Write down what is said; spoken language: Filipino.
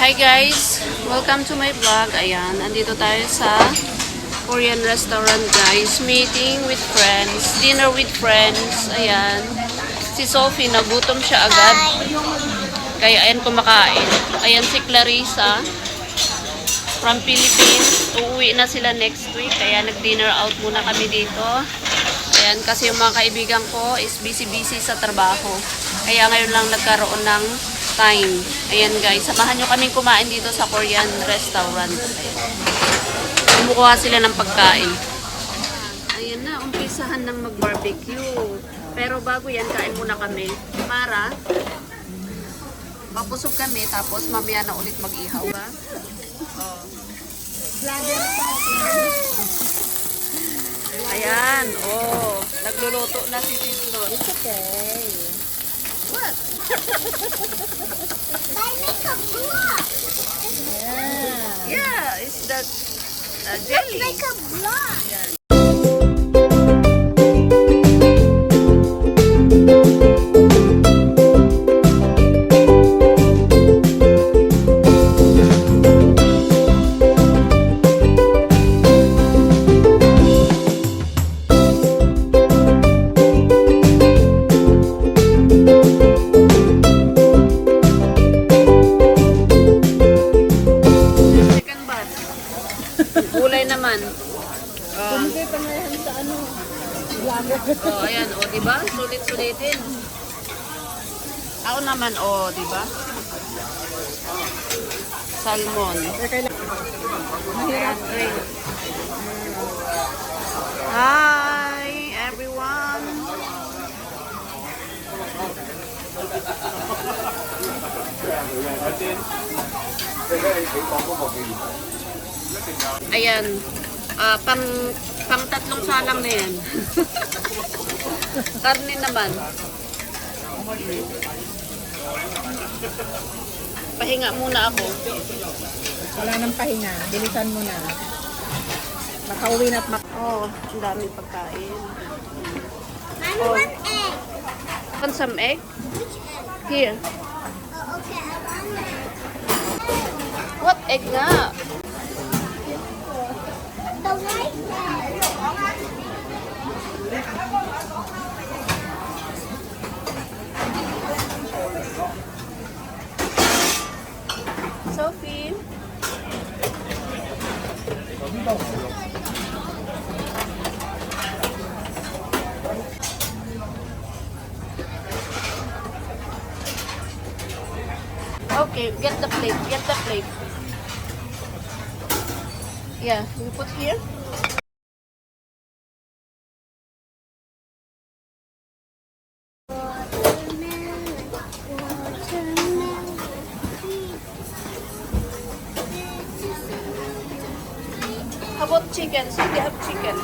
Hi guys! Welcome to my vlog. Ayan, andito tayo sa Korean restaurant guys. Meeting with friends. Dinner with friends. Ayan. Si Sophie, nagutom siya agad. Kaya ayan kumakain. Ayan si Clarissa from Philippines. Uuwi na sila next week. Kaya nag-dinner out muna kami dito. Ayan, kasi yung mga kaibigan ko is busy-busy sa trabaho. Kaya ngayon lang nagkaroon ng time. Ayan guys, samahan nyo kaming kumain dito sa Korean restaurant. Ayan. Kumukuha sila ng pagkain. Ayan na, umpisahan ng mag-barbecue. Pero bago yan, kain muna kami. Para mapusog kami, tapos mamaya na ulit mag-ihaw. Ba? Oh. Ayan, oh. Nagluluto na si Sislon. It's okay. What? I make a block. Yeah. Yeah, it's that jelly. Like a block. Second bat. Gulay naman. Hindi pa na yan sa ano. Vlogger. Oh, ayan, oh, di ba? Sulit-sulitin. Ako naman, oh, di ba? Salmon. Ayan, drink. Hi, everyone. Ayan. Pang tatlong salang na yan. Karne naman. Pahinga muna ako. Wala nang pahinga. Bilisan mo na. Makauwi na at Oh, ang dami pagkain. I want egg. Want some egg? Which egg? Here. Oh, okay, I want egg. What egg nga? The white egg. Sophie? Okay, get the plate. Get the plate. Yeah, we put here. How about chicken? So we have chicken.